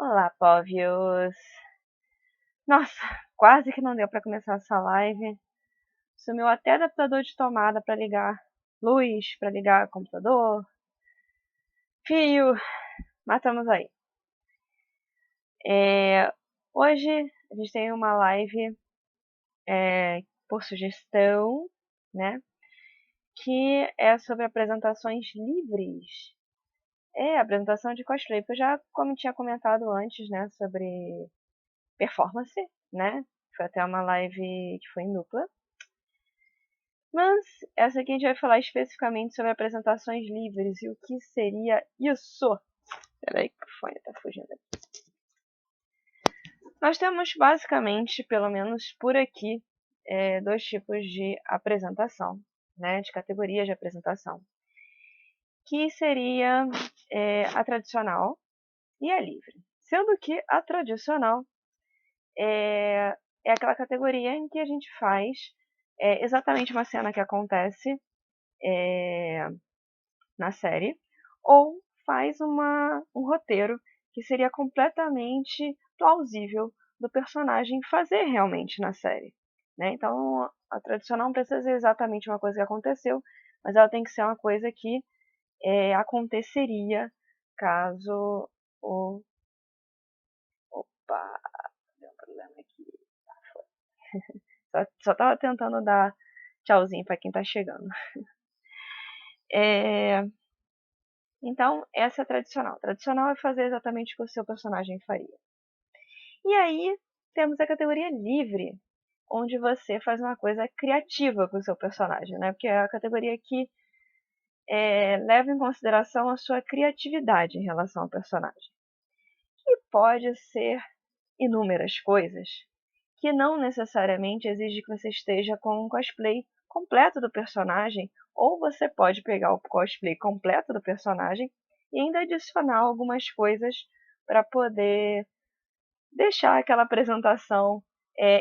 Olá, povios! Nossa, quase que não deu para começar essa live. Sumiu até adaptador de tomada para ligar luz, para ligar computador, fio, mas estamos aí. Hoje a gente tem uma live por sugestão, né? Que é sobre apresentações livres. Apresentação de cosplay, porque eu já, como tinha comentado antes, né, sobre performance, né? Foi até uma live que foi em dupla. Mas essa aqui a gente vai falar especificamente sobre apresentações livres e o que seria isso. Peraí que o fone tá fugindo aqui. Nós temos basicamente, pelo menos por aqui, dois tipos de apresentação, né? De categorias de apresentação. Que seria a tradicional e a livre. Sendo que a tradicional é aquela categoria em que a gente faz exatamente uma cena que acontece na série, ou faz um roteiro que seria completamente plausível do personagem fazer realmente na série. Né? Então, a tradicional não precisa ser exatamente uma coisa que aconteceu, mas ela tem que ser uma coisa que aconteceria caso o... Opa, deu um problema aqui. Só tava tentando dar tchauzinho para quem tá chegando. Então, essa é a tradicional. Tradicional é fazer exatamente o que o seu personagem faria. E aí, temos a categoria livre, onde você faz uma coisa criativa com o seu personagem, né? Porque é a categoria que leva em consideração a sua criatividade em relação ao personagem. Que pode ser inúmeras coisas, que não necessariamente exige que você esteja com um cosplay completo do personagem, ou você pode pegar o cosplay completo do personagem e ainda adicionar algumas coisas para poder deixar aquela apresentação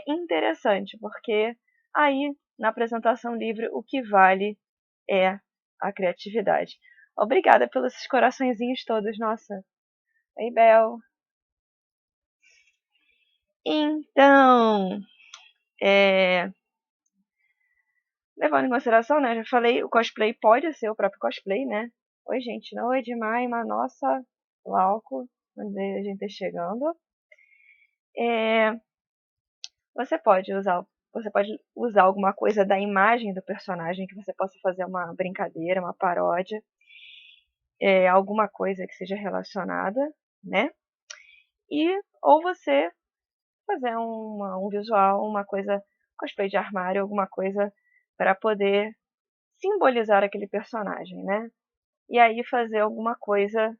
interessante, porque aí na apresentação livre o que vale é a criatividade. Obrigada pelos coraçõezinhos todos, nossa. Oi, Bel. Então, levando em consideração, né, já falei, o cosplay pode ser o próprio cosplay, né? Oi, gente, não é demais, mas nossa, o álcool, onde a gente tá chegando. Você pode usar alguma coisa da imagem do personagem, que você possa fazer uma brincadeira, uma paródia, alguma coisa que seja relacionada, né? Ou você fazer um visual, uma coisa, cosplay de armário, alguma coisa para poder simbolizar aquele personagem, né? E aí fazer alguma coisa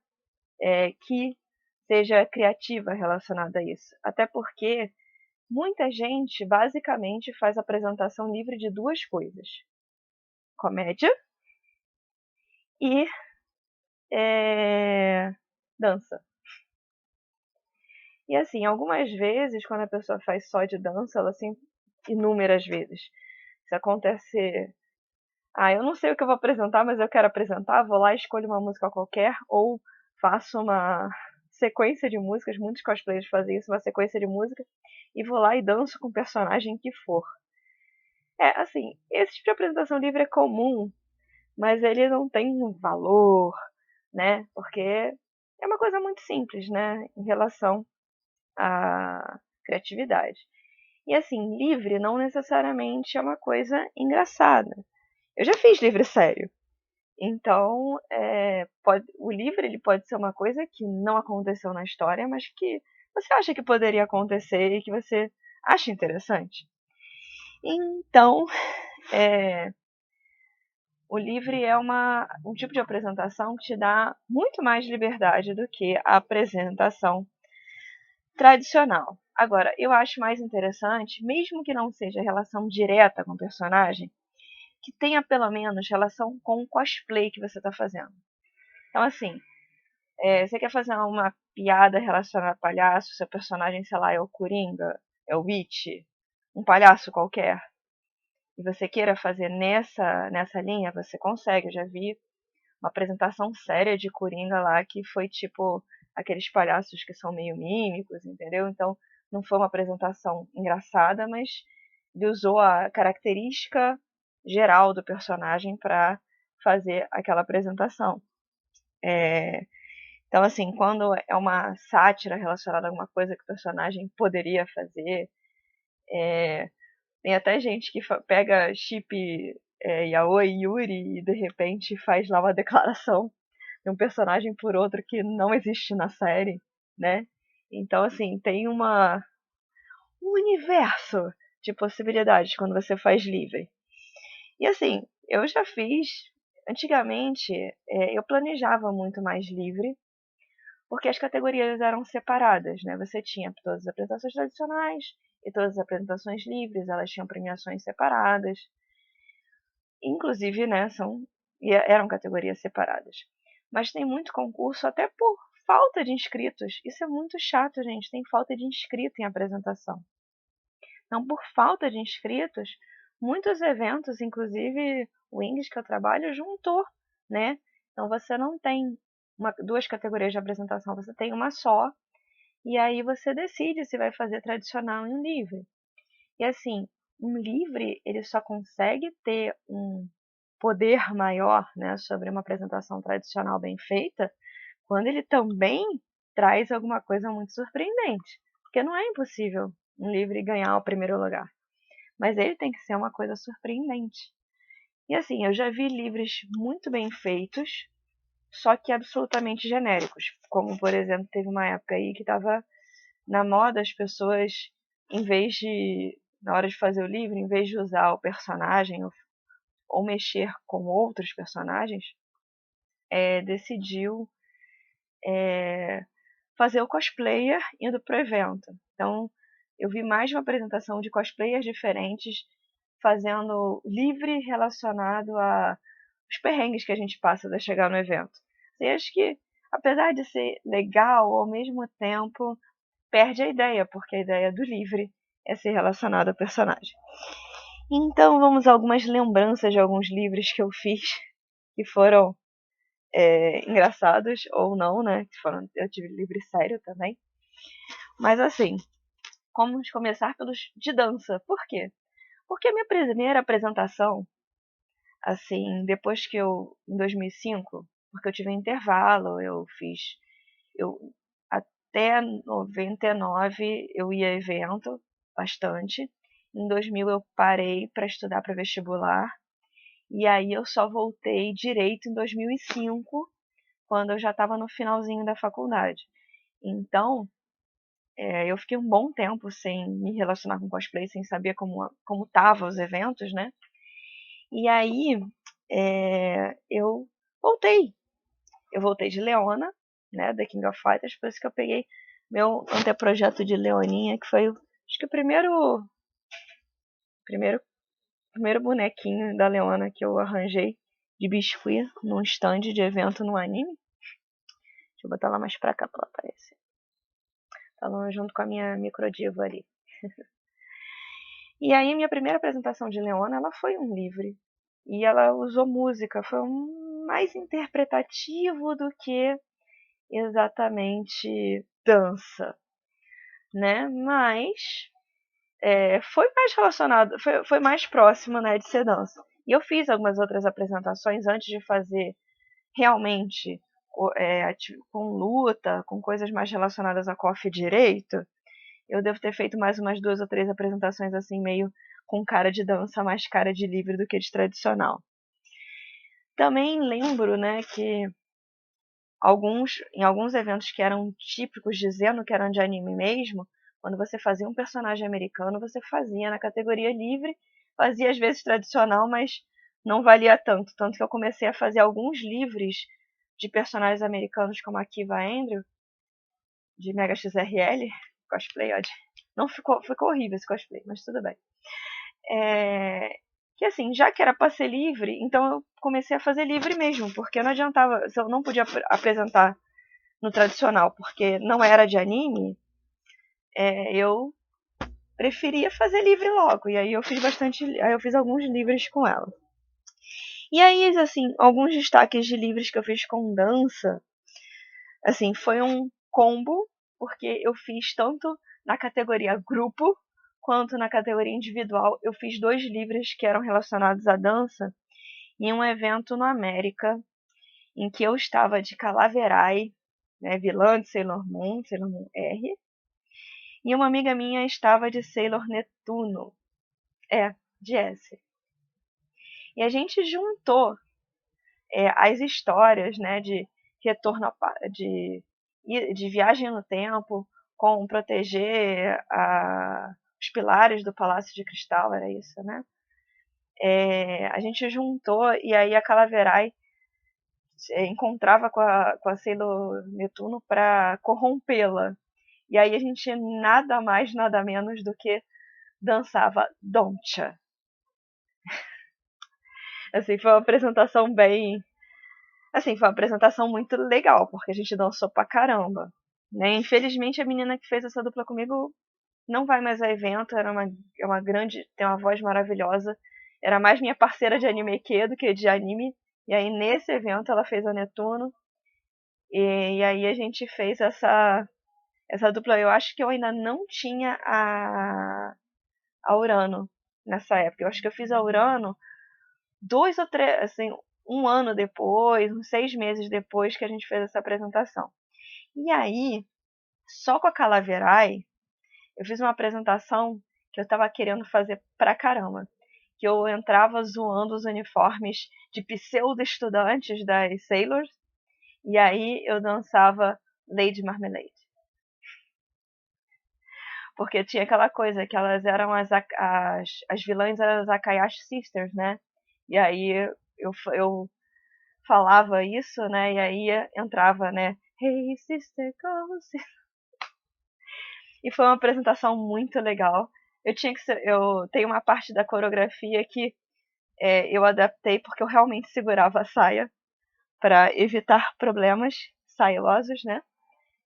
que seja criativa relacionada a isso. Até porque muita gente basicamente faz apresentação livre de duas coisas: comédia e dança. E assim, algumas vezes, quando a pessoa faz só de dança, ela assim, inúmeras vezes. Se acontecer, eu não sei o que eu vou apresentar, mas eu quero apresentar, vou lá, escolho uma música qualquer, ou faço uma sequência de músicas, muitos cosplayers fazem isso, uma sequência de música, e vou lá e danço com o personagem que for. Assim, esse tipo de apresentação livre é comum, mas ele não tem um valor, né? Porque é uma coisa muito simples, né? Em relação à criatividade. E assim, livre não necessariamente é uma coisa engraçada. Eu já fiz livre sério. Então, o livro ele pode ser uma coisa que não aconteceu na história, mas que você acha que poderia acontecer e que você acha interessante. Então, o livre é um tipo de apresentação que te dá muito mais liberdade do que a apresentação tradicional. Agora, eu acho mais interessante, mesmo que não seja relação direta com o personagem, que tenha pelo menos relação com o cosplay que você está fazendo. Então, assim, você quer fazer uma piada relacionada a palhaço, seu personagem, sei lá, é o Coringa, é o Witch, um palhaço qualquer, e você queira fazer nessa linha, você consegue. Eu já vi uma apresentação séria de Coringa lá que foi tipo aqueles palhaços que são meio mímicos, entendeu? Então, não foi uma apresentação engraçada, mas ele usou a característica geral do personagem para fazer aquela apresentação. Então, assim, quando é uma sátira relacionada a alguma coisa que o personagem poderia fazer, tem até gente que pega chip Yaoi e Yuri e de repente faz lá uma declaração de um personagem por outro que não existe na série, né? Então, assim, tem um universo de possibilidades quando você faz livre. E assim, eu já fiz. Antigamente, eu planejava muito mais livre, porque as categorias eram separadas, né? Você tinha todas as apresentações tradicionais e todas as apresentações livres, elas tinham premiações separadas. Inclusive, né, eram categorias separadas. Mas tem muito concurso até por falta de inscritos. Isso é muito chato, gente. Tem falta de inscrito em apresentação. Então, por falta de inscritos, muitos eventos, inclusive o Wings que eu trabalho, juntou, né? Então você não tem duas categorias de apresentação, você tem uma só, e aí você decide se vai fazer tradicional e um livre. E assim, um livre, ele só consegue ter um poder maior, né, sobre uma apresentação tradicional bem feita, quando ele também traz alguma coisa muito surpreendente. Porque não é impossível um livre ganhar o primeiro lugar. Mas ele tem que ser uma coisa surpreendente. E assim, eu já vi livros muito bem feitos, só que absolutamente genéricos. Como, por exemplo, teve uma época aí que estava na moda as pessoas, na hora de fazer o livro, em vez de usar o personagem ou mexer com outros personagens, decidiu fazer o cosplayer indo pro evento. Então, eu vi mais de uma apresentação de cosplayers diferentes fazendo livre relacionado a os perrengues que a gente passa para chegar no evento. E acho que, apesar de ser legal, ao mesmo tempo perde a ideia, porque a ideia do livre é ser relacionado ao personagem. Então vamos a algumas lembranças de alguns livros que eu fiz, que foram engraçados ou não, né? Eu tive livre sério também. Mas assim, vamos começar pelos de dança. Por quê? Porque a minha primeira apresentação, assim, depois que em 2005, porque eu tive um intervalo, até 99 eu ia a evento bastante. Em 2000 eu parei para estudar para vestibular. E aí eu só voltei direito em 2005, quando eu já estava no finalzinho da faculdade. Então, eu fiquei um bom tempo sem me relacionar com cosplay, sem saber como estavam os eventos, né? E aí eu voltei. Eu voltei de Leona, né, da King of Fighters, por isso que eu peguei meu anteprojeto de Leoninha, que foi, acho que o primeiro bonequinho da Leona que eu arranjei de biscuit num stand de evento no anime. Deixa eu botar ela mais pra cá pra ela aparecer. Tava junto com a minha microdiva ali. E aí minha primeira apresentação de Leona, ela foi um livre. E ela usou música, foi mais interpretativo do que exatamente dança, né? Mas foi mais relacionado, foi mais próximo, né, de ser dança. E eu fiz algumas outras apresentações antes de fazer realmente com luta, com coisas mais relacionadas a coffee direito. Eu devo ter feito mais umas 2 ou 3 apresentações assim, meio com cara de dança, mais cara de livre do que de tradicional. Também lembro, né, que em alguns eventos que eram típicos, dizendo que eram de anime mesmo, quando você fazia um personagem americano, você fazia na categoria livre, fazia às vezes tradicional, mas não valia tanto. Tanto que eu comecei a fazer alguns livres de personagens americanos, como a Kiva Andrew, de Mega XRL, cosplay, ó. Não ficou horrível esse cosplay, mas tudo bem. Que assim, já que era para ser livre, então eu comecei a fazer livre mesmo, porque não adiantava, se eu não podia apresentar no tradicional, porque não era de anime, eu preferia fazer livre logo, e aí eu fiz alguns livros com ela. E aí, assim, alguns destaques de livros que eu fiz com dança, assim, foi um combo, porque eu fiz tanto na categoria grupo quanto na categoria individual. Eu fiz 2 livros que eram relacionados à dança em um evento no América, em que eu estava de Calaverai, né, vilã de Sailor Moon R, e uma amiga minha estava de Sailor Netuno, de S. E a gente juntou as histórias, né, de retorno de viagem no tempo, com proteger os pilares do Palácio de Cristal, era isso, né? A gente juntou e aí a Calaverai encontrava com a Sailor Netuno para corrompê-la. E aí a gente nada mais, nada menos do que dançava Doncha. Assim, foi uma apresentação bem... Assim, foi uma apresentação muito legal, porque a gente dançou pra caramba. Né? Infelizmente, a menina que fez essa dupla comigo não vai mais a evento, é uma grande... tem uma voz maravilhosa. Era mais minha parceira de anime do que de anime. E aí, nesse evento, ela fez a Netuno. E aí a gente fez essa dupla. Eu acho que eu ainda não tinha a Urano nessa época. Eu acho que eu fiz a Urano 2 ou 3, assim, um ano depois, uns 6 meses depois que a gente fez essa apresentação. E aí, só com a Calaverai, eu fiz uma apresentação que eu tava querendo fazer pra caramba. Que eu entrava zoando os uniformes de pseudo-estudantes das Sailors, e aí eu dançava Lady Marmalade. Porque tinha aquela coisa que elas eram as vilãs eram as Akayashi Sisters, né? E aí eu falava isso, né? E aí entrava, né? Hey sister, go sister. E foi uma apresentação muito legal. Eu tenho uma parte da coreografia que eu adaptei porque eu realmente segurava a saia para evitar problemas sailosos, né?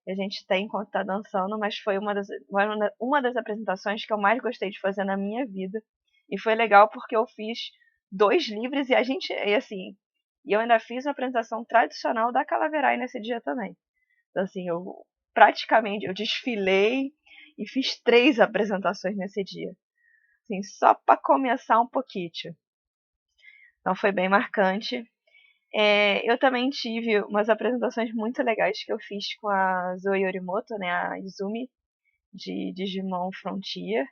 A gente tem enquanto tá dançando, mas foi uma das apresentações que eu mais gostei de fazer na minha vida. E foi legal porque eu fiz 2 livros e assim, e eu ainda fiz uma apresentação tradicional da Calaverai nesse dia também. Então assim, eu desfilei e fiz 3 apresentações nesse dia. Assim, só para começar um pouquinho. Então foi bem marcante. Eu também tive umas apresentações muito legais que eu fiz com a Zoe Yorimoto, né, a Izumi, de Digimon Frontier.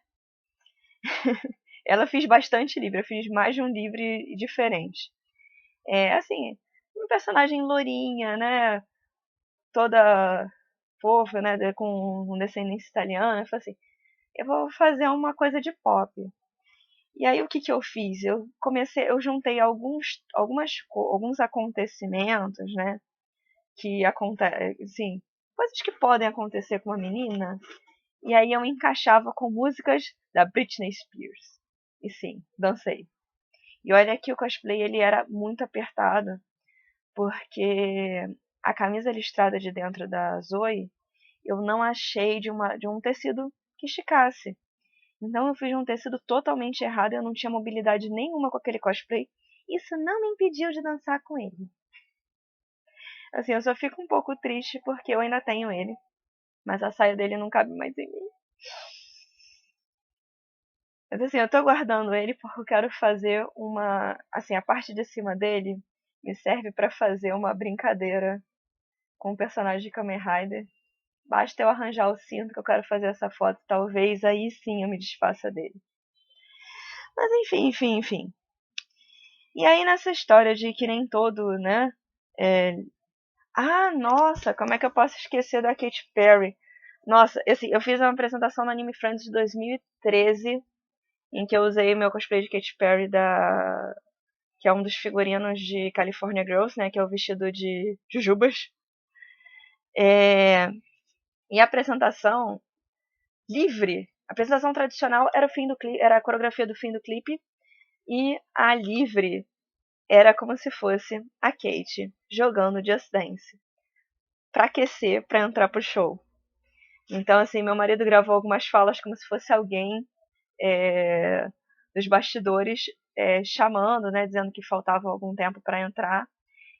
Ela fez bastante livro, eu fiz mais de um livro diferente. Assim, uma personagem lourinha, né, toda fofa, né, com descendência italiana. Eu falei assim, eu vou fazer uma coisa de pop. E aí o que eu fiz? Eu juntei alguns acontecimentos, né, que acontece, assim, coisas que podem acontecer com uma menina, e aí eu encaixava com músicas da Britney Spears. E sim, dancei. E olha que o cosplay ele era muito apertado, porque a camisa listrada de dentro da Zoe, eu não achei de um tecido que esticasse. Então eu fiz um tecido totalmente errado, eu não tinha mobilidade nenhuma com aquele cosplay. Isso não me impediu de dançar com ele. Assim, eu só fico um pouco triste porque eu ainda tenho ele. Mas a saia dele não cabe mais em mim. Mas assim, eu tô guardando ele porque eu quero fazer uma... Assim, a parte de cima dele me serve pra fazer uma brincadeira com o personagem de Kamen Rider. Basta eu arranjar o cinto que eu quero fazer essa foto. Talvez aí sim eu me desfaça dele. Mas enfim. E aí nessa história de que nem todo, né? Nossa, como é que eu posso esquecer da Katy Perry? Nossa, assim, eu fiz uma apresentação no Anime Friends de 2013, em que eu usei meu cosplay de Katy Perry, que é um dos figurinos de California Girls, né? Que é o vestido de jujubas. E a apresentação livre, a apresentação tradicional era era a coreografia do fim do clipe, e a livre era como se fosse a Kate jogando Just Dance pra aquecer, pra entrar pro show. Então, assim, meu marido gravou algumas falas como se fosse alguém dos bastidores chamando, né, dizendo que faltava algum tempo para entrar.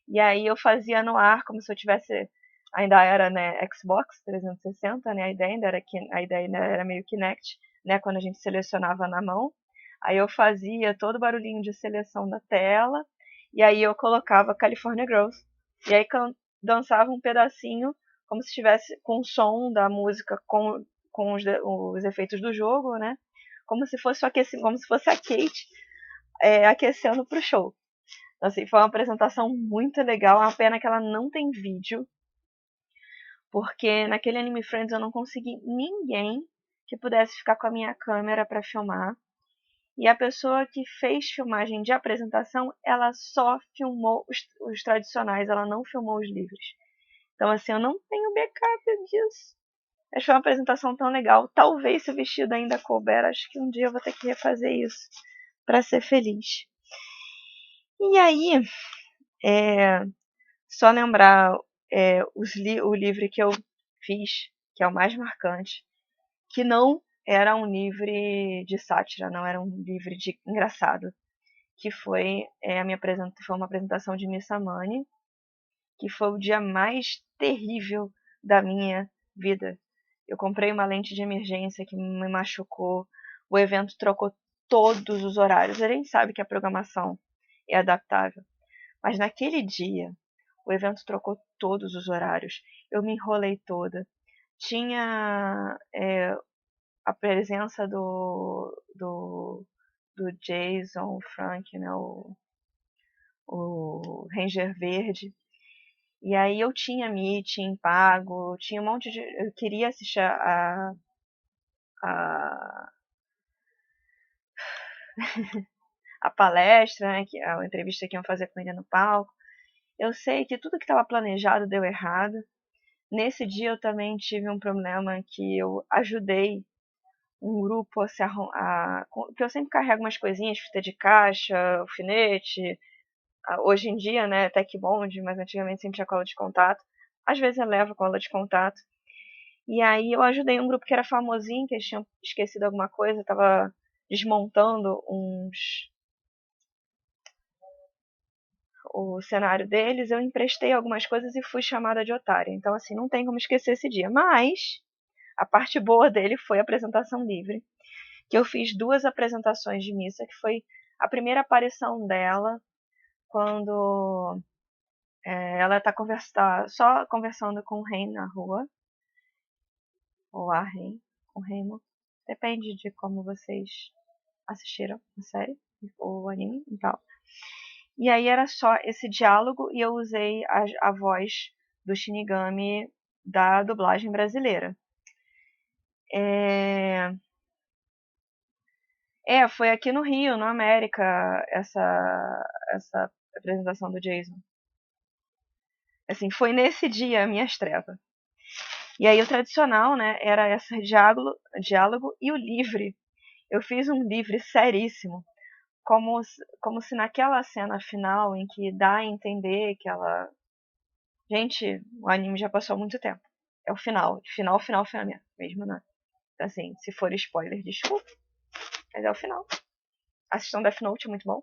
E aí eu fazia no ar como se eu tivesse ainda era, né, Xbox 360, né, a ideia ainda era meio Kinect, né, quando a gente selecionava na mão. Aí eu fazia todo o barulhinho de seleção da tela, e aí eu colocava California Girls. E aí dançava um pedacinho, como se estivesse com o som da música, com os efeitos do jogo, né? Como se fosse como se fosse a Kate aquecendo pro show. Então, assim, foi uma apresentação muito legal. É uma pena que ela não tem vídeo, porque naquele Anime Friends eu não consegui ninguém que pudesse ficar com a minha câmera para filmar. E a pessoa que fez filmagem de apresentação, ela só filmou os tradicionais, ela não filmou os livros. Então, assim, eu não tenho backup disso. Mas foi uma apresentação tão legal. Talvez se o vestido ainda couber, acho que um dia eu vou ter que refazer isso para ser feliz. E aí, só lembrar o livro que eu fiz, que é o mais marcante, que não era um livro de sátira, não era um livro de engraçado, que foi foi uma apresentação de Miss Amani, que foi o dia mais terrível da minha vida. Eu comprei uma lente de emergência que me machucou. O evento trocou todos os horários. A gente sabe que a programação é adaptável, mas naquele dia o evento trocou todos os horários. Eu me enrolei toda. Tinha a presença do Jason Frank, né, o Ranger Verde. E aí eu tinha meeting pago, tinha um monte de. Eu queria assistir a, a palestra, né, a entrevista que iam fazer com ele no palco. Eu sei que tudo que estava planejado deu errado. Nesse dia eu também tive um problema que eu ajudei um grupo porque eu sempre carrego umas coisinhas, fita de caixa, alfinete. Hoje em dia, né, Tecbond, mas antigamente sempre tinha cola de contato. Às vezes eu levo cola de contato. E aí eu ajudei um grupo que era famosinho, que eles tinham esquecido alguma coisa, tava desmontando o cenário deles, eu emprestei algumas coisas e fui chamada de otária. Então, assim, não tem como esquecer esse dia. Mas a parte boa dele foi a apresentação livre, que eu fiz 2 apresentações de missa, que foi a primeira aparição dela, quando ela tá só conversando com o rei na rua, ou a rei, com o Reimo. Depende de como vocês assistiram a série, ou o anime e tal. E aí era só esse diálogo e eu usei a voz do Shinigami da dublagem brasileira. Foi aqui no Rio, na América, essa apresentação do Jason. Assim, foi nesse dia a minha estreia. E aí o tradicional, né, era esse diálogo e o livre. Eu fiz um livre seríssimo, como se naquela cena final em que dá a entender que ela... Gente, o anime já passou há muito tempo. É o final. Final mesmo, né? Então, assim, se for spoiler, desculpa. Mas é o final. Assistam Death Note, é muito bom.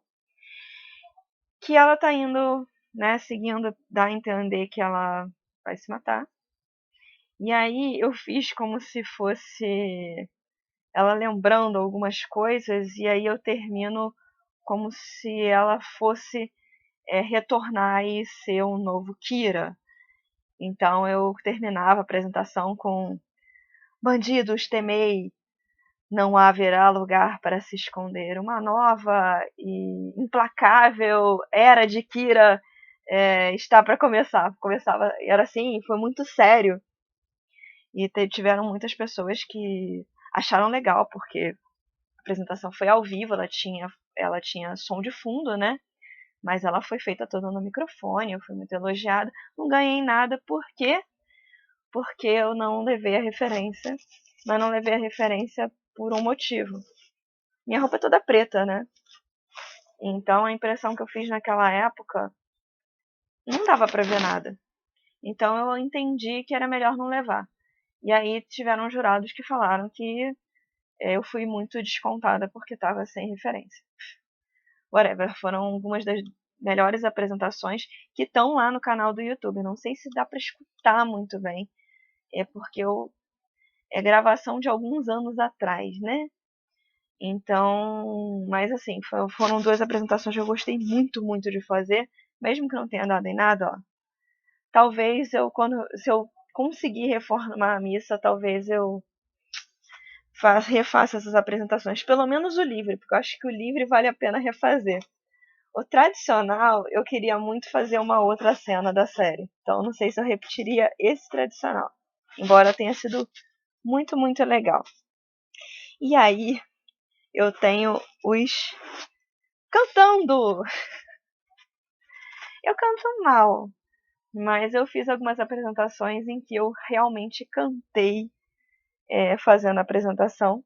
Que ela tá indo, né, seguindo, dá a entender que ela vai se matar. E aí eu fiz como se fosse ela lembrando algumas coisas, e aí eu termino como se ela fosse retornar e ser um novo Kira. Então eu terminava a apresentação com: bandidos, temei, não haverá lugar para se esconder. Uma nova e implacável era de Kira está para começar. Começava, era assim, foi muito sério. E tiveram muitas pessoas que acharam legal, porque a apresentação foi ao vivo, ela tinha som de fundo, né? Mas ela foi feita toda no microfone, eu fui muito elogiada. Não ganhei nada, por quê? Porque eu não levei a referência, mas não levei a referência por um motivo. Minha roupa é toda preta, né? Então a impressão que eu fiz naquela época não dava pra ver nada. Então eu entendi que era melhor não levar. E aí tiveram jurados que falaram que eu fui muito descontada porque estava sem referência. Whatever, foram algumas melhores apresentações que estão lá no canal do YouTube. Não sei se dá para escutar muito bem, porque é gravação de alguns anos atrás, né? Então, mas assim, foram 2 apresentações que eu gostei muito, muito de fazer, mesmo que não tenha dado em nada, ó. Talvez se eu conseguir reformar a missa, talvez eu refaça essas apresentações, pelo menos o livre, porque eu acho que o livre vale a pena refazer. O tradicional, eu queria muito fazer uma outra cena da série, então não sei se eu repetiria esse tradicional, embora tenha sido muito, muito legal. E aí, eu tenho os cantando. Eu canto mal, mas eu fiz algumas apresentações em que eu realmente cantei fazendo a apresentação.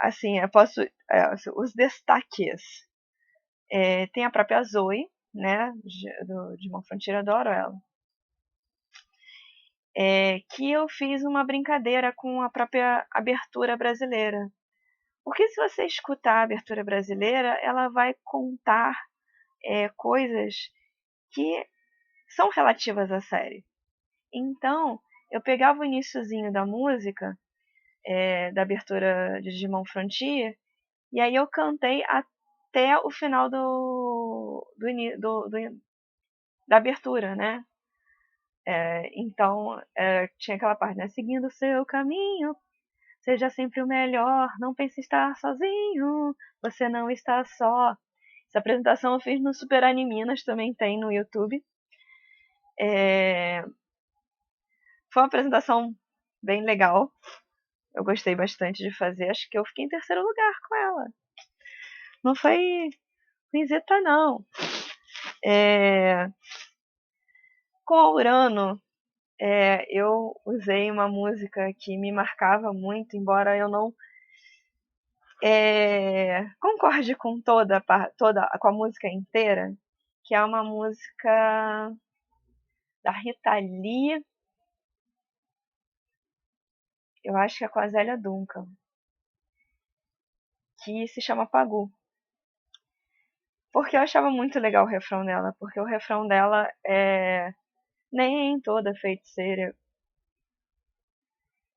Assim, eu posso. Os destaques. Tem a própria Zoe, né? De Mon Frontier, adoro ela. Que eu fiz uma brincadeira com a própria abertura brasileira. Porque se você escutar a abertura brasileira, ela vai contar coisas que são relativas à série. Então, eu pegava o iniciozinho da música, da abertura de Digimon Frontier, e aí eu cantei até o final da abertura, né? Então, tinha aquela parte, né? Seguindo o seu caminho, seja sempre o melhor, não pense estar sozinho, você não está só. Essa apresentação eu fiz no Super Animinas, também tem no YouTube. Foi uma apresentação bem legal. Eu gostei bastante de fazer. Acho que eu fiquei em terceiro lugar com ela. Não foi ruimzeta, não. Com a Urano, eu usei uma música que me marcava muito, embora eu não concorde com com a música inteira, que é uma música da Rita Lee, eu acho que é com a Zélia Duncan, que se chama Pagu. Porque eu achava muito legal o refrão dela, porque o refrão dela é nem toda feiticeira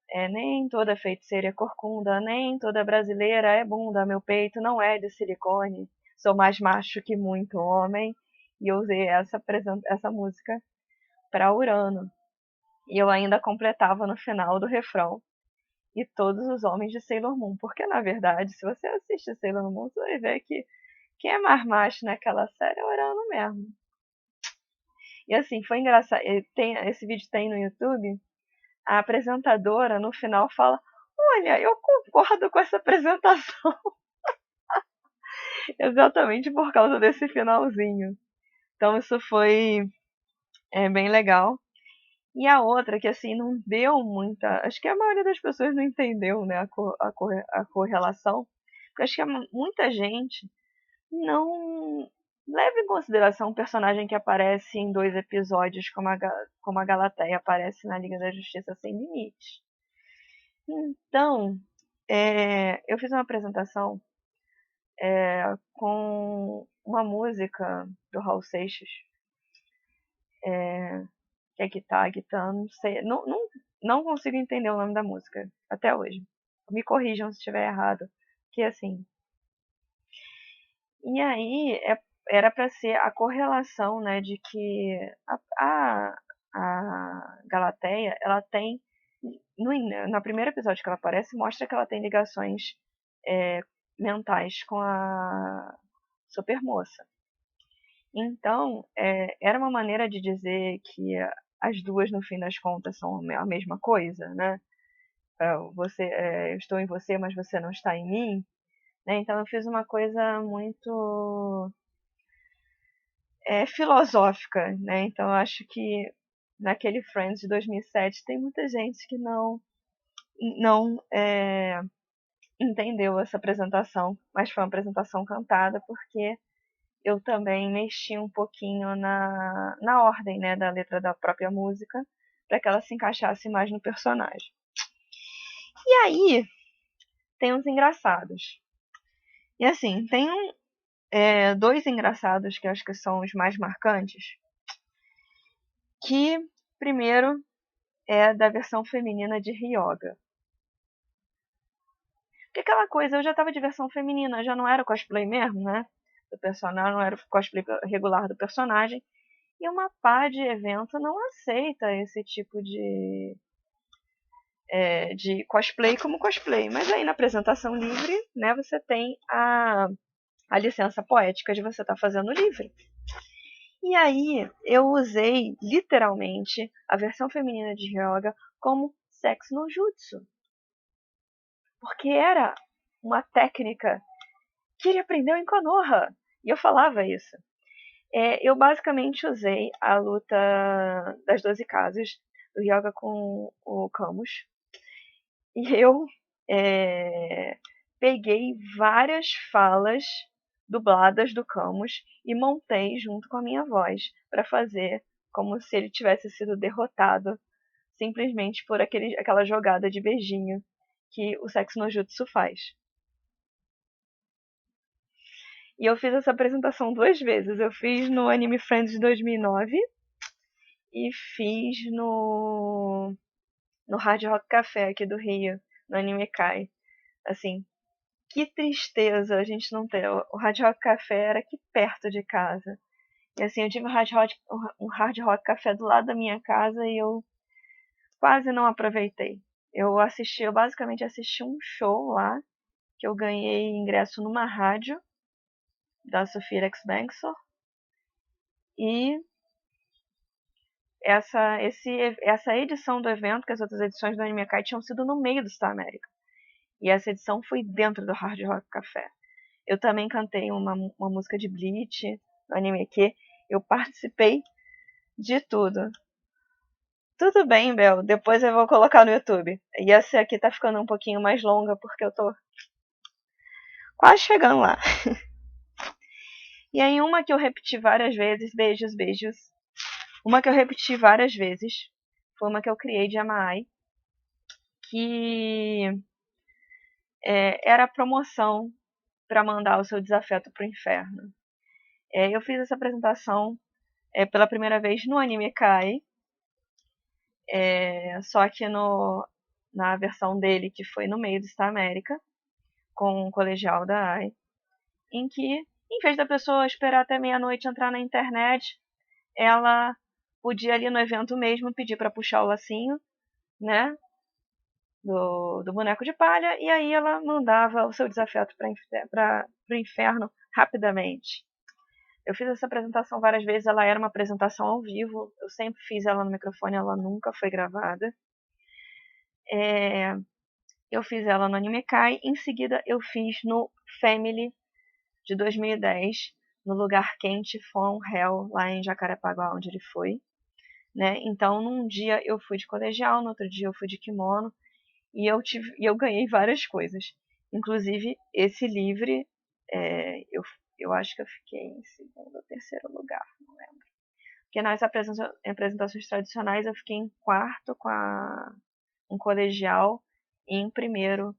é corcunda, nem toda brasileira é bunda, meu peito não é de silicone, sou mais macho que muito homem. E eu usei essa música para Urano. E eu ainda completava no final do refrão e todos os homens de Sailor Moon. Porque, na verdade, se você assiste Sailor Moon, você vai ver que quem é mais macho naquela série é Urano mesmo. E assim, foi engraçado. Esse vídeo tem no YouTube. A apresentadora, no final, fala: Olha, eu concordo com essa apresentação. Exatamente por causa desse finalzinho. Então, isso foi bem legal. E a outra, que assim, não deu muita. Acho que a maioria das pessoas não entendeu, né, a correlação. Porque acho que muita gente não leva em consideração um personagem que aparece em 2 episódios, como a Galateia aparece na Liga da Justiça Sem Limites. Então, eu fiz uma apresentação com uma música do Raul Seixas, que é Guitar, não sei, não consigo entender o nome da música até hoje. Me corrijam se estiver errado, que assim. E aí era para ser a correlação, né, de que a Galateia, ela tem no primeiro episódio que ela aparece, mostra que ela tem ligações mentais com a Supermoça. Então, era uma maneira de dizer que as duas, no fim das contas, são a mesma coisa, né? Eu estou em você, mas você não está em mim. Né? Então, eu fiz uma coisa muito filosófica, né? Então, eu acho que naquele Friends de 2007 tem muita gente que não entendeu essa apresentação, mas foi uma apresentação cantada porque eu também mexi um pouquinho na ordem, né, da letra da própria música, para que ela se encaixasse mais no personagem. E aí, tem uns engraçados. E assim, tem dois engraçados que eu acho que são os mais marcantes. Que, primeiro, é da versão feminina de Ryoga. Porque aquela coisa, eu já tava de versão feminina, já não era cosplay mesmo, né? Do personagem, não era o cosplay regular do personagem. E uma pá de evento não aceita esse tipo de cosplay como cosplay. Mas aí na apresentação livre, né, você tem a licença poética de você estar fazendo livre. E aí eu usei literalmente a versão feminina de Ryoga como sexo no jutsu. Porque era uma técnica que ele aprendeu em Konoha. E eu falava isso. Eu basicamente usei a luta das 12 casas do Ryoga com o Camus. E eu peguei várias falas dubladas do Camus e montei junto com a minha voz para fazer como se ele tivesse sido derrotado simplesmente por aquela jogada de beijinho que o Sexo no Jutsu faz. E eu fiz essa apresentação 2 vezes. Eu fiz no Anime Friends de 2009 e fiz no Hard Rock Café aqui do Rio, no Anime Kai. Assim, que tristeza a gente não ter. O Hard Rock Café era aqui perto de casa. E assim, eu tive um Hard Rock Café do lado da minha casa e eu quase não aproveitei. Eu basicamente assisti um show lá, que eu ganhei ingresso numa rádio da Sofia X Bengtsson. E essa edição do evento, que as outras edições do Anime Kai tinham sido no meio do Star América. E essa edição foi dentro do Hard Rock Café. Eu também cantei uma música de Bleach, no Anime Q. Eu participei de tudo. Tudo bem, Bel. Depois eu vou colocar no YouTube. E essa aqui tá ficando um pouquinho mais longa, porque eu tô quase chegando lá. E aí uma que eu repeti várias vezes, beijos, beijos. Uma que eu repeti várias vezes foi uma que eu criei de Amaai, que era a promoção para mandar o seu desafeto pro inferno. Eu fiz essa apresentação pela primeira vez no Anime Kai, só que na versão dele, que foi no meio do Star América, com o colegial da AI, em que, em vez da pessoa esperar até meia-noite entrar na internet, ela podia ali no evento mesmo pedir para puxar o lacinho, né, do boneco de palha, e aí ela mandava o seu desafeto para o inferno rapidamente. Eu fiz essa apresentação várias vezes, ela era uma apresentação ao vivo, eu sempre fiz ela no microfone, ela nunca foi gravada. Eu fiz ela no Anime Kai, em seguida eu fiz no Family de 2010, no Lugar Quente From Hell, lá em Jacarepaguá, onde ele foi. Né? Então, num dia eu fui de colegial, no outro dia eu fui de kimono, e eu ganhei várias coisas. Inclusive, esse livre, eu acho que eu fiquei em segundo ou terceiro lugar, não lembro. Porque nas apresentações tradicionais eu fiquei em quarto com um colegial e em primeiro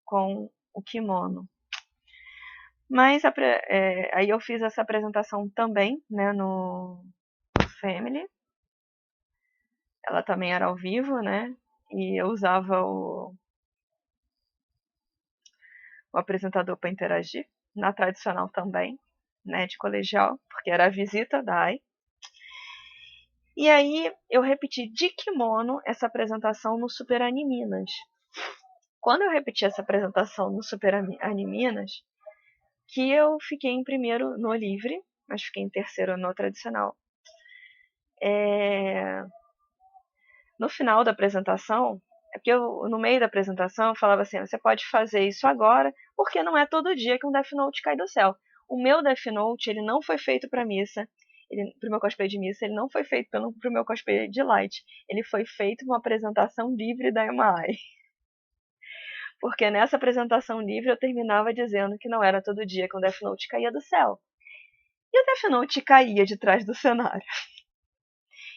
com o kimono. Mas aí eu fiz essa apresentação também, né, no Family. Ela também era ao vivo, né? E eu usava o apresentador para interagir. Na tradicional também, né, de colegial, porque era a visita da AI. E aí eu repeti de kimono essa apresentação no Super Animinas. Quando eu repeti essa apresentação no Super Animinas, que eu fiquei em primeiro no livre, mas fiquei em terceiro no tradicional. No final da apresentação, porque no meio da apresentação eu falava assim, você pode fazer isso agora, porque não é todo dia que um Death Note cai do céu. O meu Death Note, ele não foi feito para missa, pro meu cosplay de missa, ele não foi feito pro meu cosplay de Light. Ele foi feito uma apresentação livre da MI. Porque nessa apresentação livre eu terminava dizendo que não era todo dia que um Death Note caía do céu. E o Death Note caía de trás do cenário.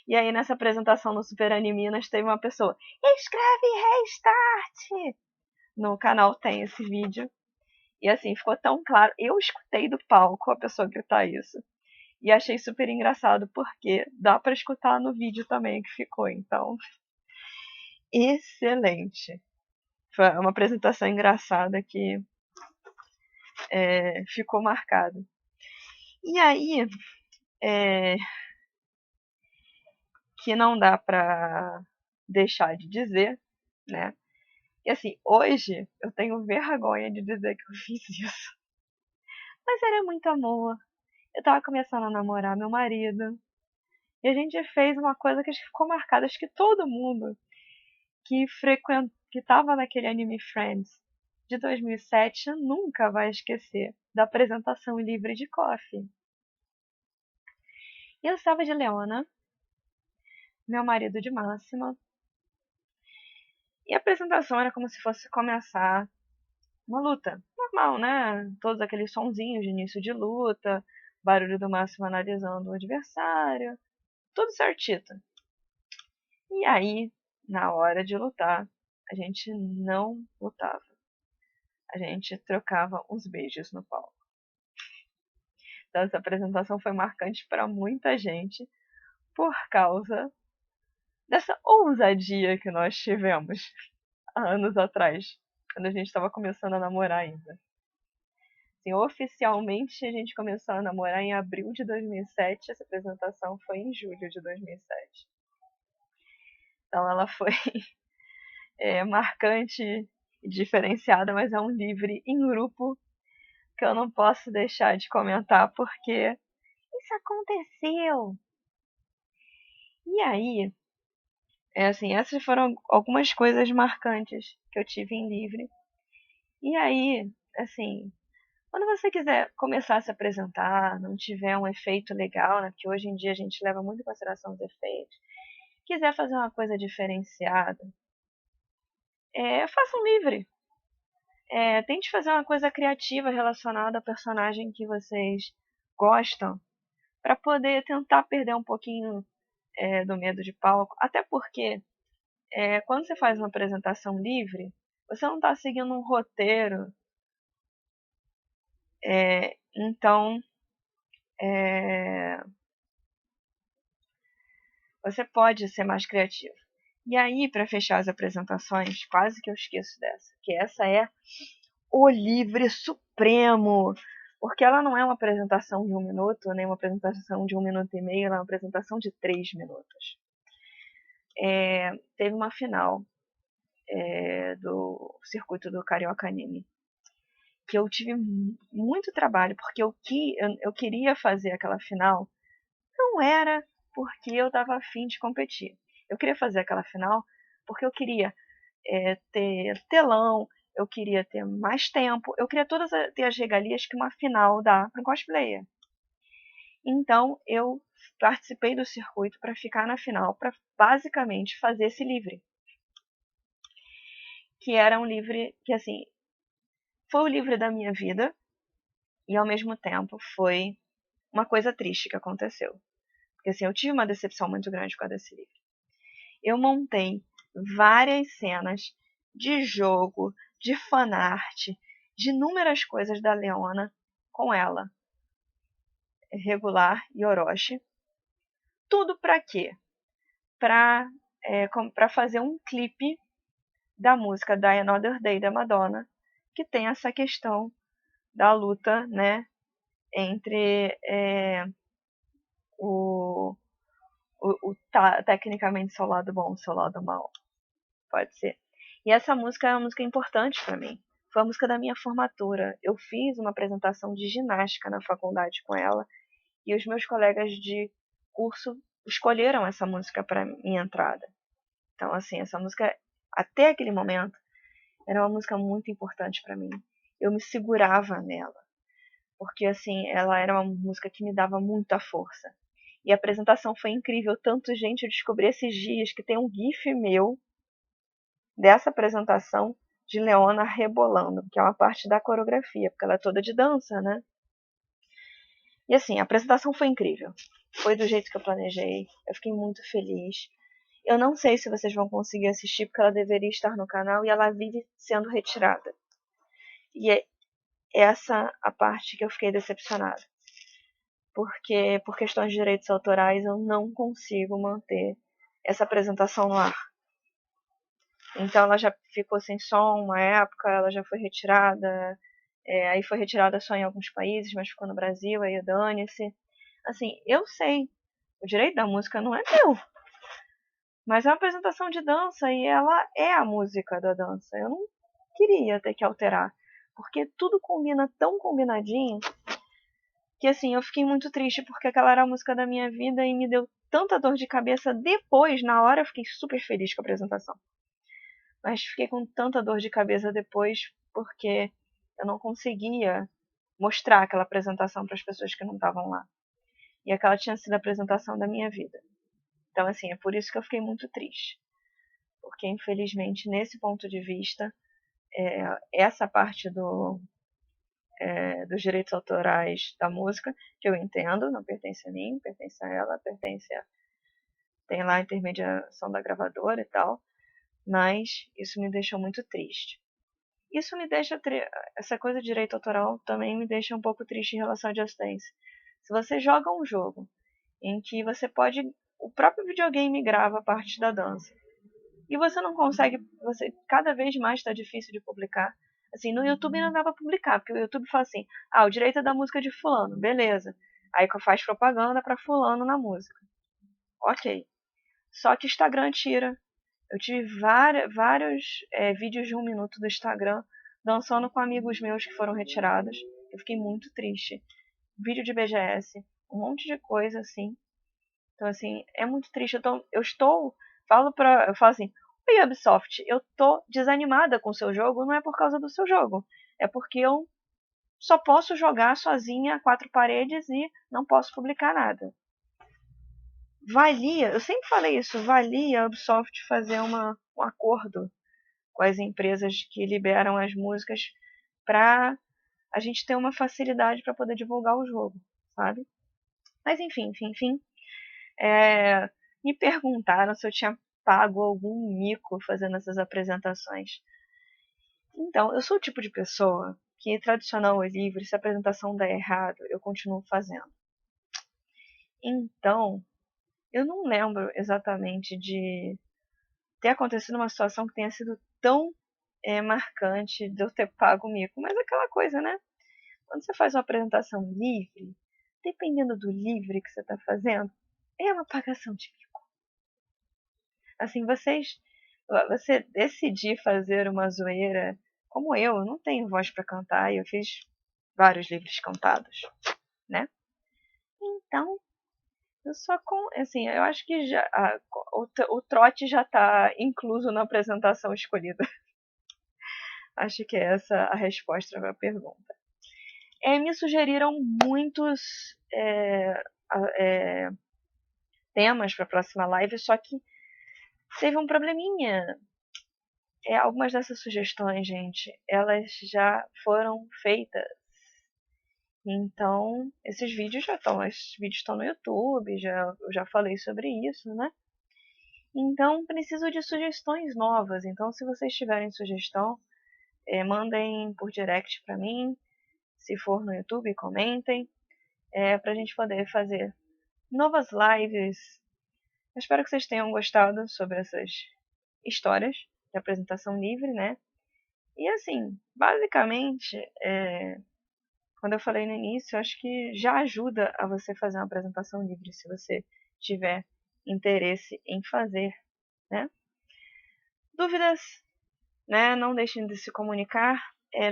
E aí nessa apresentação no Super Animinas teve uma pessoa, escreve restart! No canal tem esse vídeo. E assim, ficou tão claro. Eu escutei do palco a pessoa gritar isso. E achei super engraçado, porque dá pra escutar no vídeo também que ficou. Então, excelente. Foi uma apresentação engraçada que ficou marcada. E aí, é, que não dá pra deixar de dizer, né? E assim, hoje eu tenho vergonha de dizer que eu fiz isso. Mas era muito amor. Eu tava começando a namorar meu marido. E a gente fez uma coisa que acho que ficou marcada. Acho que todo mundo que tava naquele anime Friends de 2007 nunca vai esquecer da apresentação livre de Coffee. E eu estava de Leona, meu marido de Máxima. E a apresentação era como se fosse começar uma luta. Normal, né? Todos aqueles sonzinhos de início de luta, barulho do Máximo analisando o adversário, tudo certito. E aí, na hora de lutar, a gente não lutava. A gente trocava uns beijos no palco. Então, essa apresentação foi marcante para muita gente por causa dessa ousadia que nós tivemos há anos atrás, quando a gente estava começando a namorar ainda. Assim, oficialmente, a gente começou a namorar em abril de 2007. Essa apresentação foi em julho de 2007. Então, ela foi marcante e diferenciada, mas é um livre em grupo que eu não posso deixar de comentar porque isso aconteceu. E aí, assim, essas foram algumas coisas marcantes que eu tive em livre. E aí, assim, quando você quiser começar a se apresentar, não tiver um efeito legal, né? Porque hoje em dia a gente leva muito em consideração os efeitos. Quiser fazer uma coisa diferenciada, faça um livre. Tente fazer uma coisa criativa relacionada ao personagem que vocês gostam, para poder tentar perder um pouquinho do medo de palco. Até porque, quando você faz uma apresentação livre, você não está seguindo um roteiro. Então, você pode ser mais criativo. E aí, para fechar as apresentações, quase que eu esqueço dessa, que essa é o livre supremo, porque ela não é uma apresentação de 1 minuto, nem uma apresentação de 1 minuto e meio, ela é uma apresentação de 3 minutos. Teve uma final do circuito do Carioca Anime, que eu tive muito trabalho, porque eu queria fazer aquela final, não era porque eu estava afim de competir. Eu queria fazer aquela final porque eu queria ter telão, eu queria ter mais tempo, eu queria ter as regalias que uma final dá para um cosplayer. Então eu participei do circuito para ficar na final, para basicamente fazer esse livre. Que era um livre que, assim, foi o livre da minha vida e ao mesmo tempo foi uma coisa triste que aconteceu. Porque assim, eu tive uma decepção muito grande com desse livro. Eu montei várias cenas de jogo, de fanart, de inúmeras coisas da Leona com ela, regular e Orochi. Tudo para quê? Para fazer um clipe da música Die Another Day da Madonna, que tem essa questão da luta, né, entre tecnicamente seu lado bom e seu lado mal. Pode ser. E essa música é uma música importante para mim. Foi a música da minha formatura. Eu fiz uma apresentação de ginástica na faculdade com ela e os meus colegas de curso escolheram essa música para minha entrada. Então, assim, essa música, até aquele momento, era uma música muito importante para mim. Eu me segurava nela, porque, assim, ela era uma música que me dava muita força. E a apresentação foi incrível. Tanto, gente, eu descobri esses dias que tem um gif meu dessa apresentação de Leona rebolando, que é uma parte da coreografia, porque ela é toda de dança, né? E assim, a apresentação foi incrível. Foi do jeito que eu planejei. Eu fiquei muito feliz. Eu não sei se vocês vão conseguir assistir, porque ela deveria estar no canal e ela vive sendo retirada. E essa a parte que eu fiquei decepcionada. Porque, por questões de direitos autorais, eu não consigo manter essa apresentação no ar. Então ela já ficou sem som uma época, ela já foi retirada, aí foi retirada só em alguns países, mas ficou no Brasil, aí dane-se. Assim, eu sei, o direito da música não é meu, mas é uma apresentação de dança e ela é a música da dança. Eu não queria ter que alterar, porque tudo combina tão combinadinho que assim, eu fiquei muito triste porque aquela era a música da minha vida e me deu tanta dor de cabeça depois, na hora eu fiquei super feliz com a apresentação. Mas fiquei com tanta dor de cabeça depois porque eu não conseguia mostrar aquela apresentação para as pessoas que não estavam lá. E aquela tinha sido a apresentação da minha vida. Então, assim, é por isso que eu fiquei muito triste. Porque, infelizmente, nesse ponto de vista, essa parte dos direitos autorais da música, que eu entendo, não pertence a mim, pertence a ela, tem lá a intermediação da gravadora e tal, mas isso me deixou muito triste. Isso me deixa essa coisa de direito autoral também me deixa um pouco triste em relação à Just Dance. Se você joga um jogo em que você pode, o próprio videogame grava parte da dança e você não consegue, você cada vez mais está difícil de publicar. Assim, no YouTube não dá pra publicar, porque o YouTube fala assim: "Ah, o direito é da música de fulano, beleza". Aí faz propaganda para fulano na música. OK. Só que Instagram tira. Eu tive vários vídeos de 1 minuto do Instagram dançando com amigos meus que foram retirados. Eu fiquei muito triste. Vídeo de BGS, um monte de coisa assim. Então, assim, é muito triste. Eu falo assim: "Oi, Ubisoft, eu tô desanimada com o seu jogo, não é por causa do seu jogo. É porque eu só posso jogar sozinha a 4 paredes e não posso publicar nada." Valia, eu sempre falei isso, valia a Ubisoft fazer um acordo com as empresas que liberam as músicas para a gente ter uma facilidade para poder divulgar o jogo, sabe? Mas enfim. Me perguntaram se eu tinha pago algum mico fazendo essas apresentações. Então, eu sou o tipo de pessoa que, tradicional ou livre, se a apresentação der errado, eu continuo fazendo. Então, eu não lembro exatamente de ter acontecido uma situação que tenha sido tão marcante de eu ter pago o mico. Mas aquela coisa, né? Quando você faz uma apresentação livre, dependendo do livre que você está fazendo, é uma pagação de mico. Assim, você decidir fazer uma zoeira, como eu não tenho voz para cantar e eu fiz vários livros cantados, né? Então, eu só assim, eu acho que já o trote já está incluso na apresentação escolhida. Acho que é essa a resposta para a pergunta. Me sugeriram muitos temas para a próxima live, só que teve um probleminha. Algumas dessas sugestões, gente, elas já foram feitas. Então, esses vídeos estão no YouTube, eu já falei sobre isso, né? Então, preciso de sugestões novas. Então, se vocês tiverem sugestão, mandem por direct para mim. Se for no YouTube, comentem. Para a gente poder fazer novas lives. Eu espero que vocês tenham gostado sobre essas histórias de apresentação livre, né? E assim, basicamente, quando eu falei no início, acho que já ajuda a você fazer uma apresentação livre, se você tiver interesse em fazer, né? Dúvidas, né? Não deixem de se comunicar.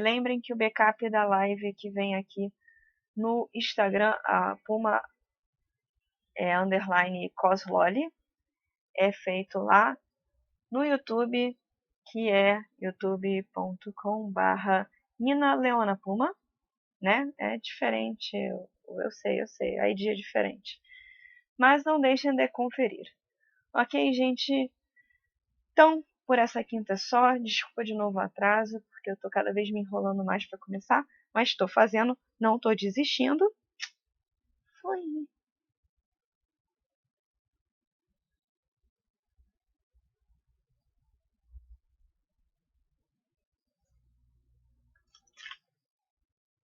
Lembrem que o backup da live que vem aqui no Instagram, a Puma underline cosloli, é feito lá no YouTube, que é youtube.com/Nina Leona Puma, né? É diferente, eu sei, a ID é diferente. Mas não deixem de conferir. Ok, gente? Então, por essa quinta é só. Desculpa de novo o atraso, porque eu tô cada vez me enrolando mais para começar. Mas estou fazendo, não estou desistindo. Foi.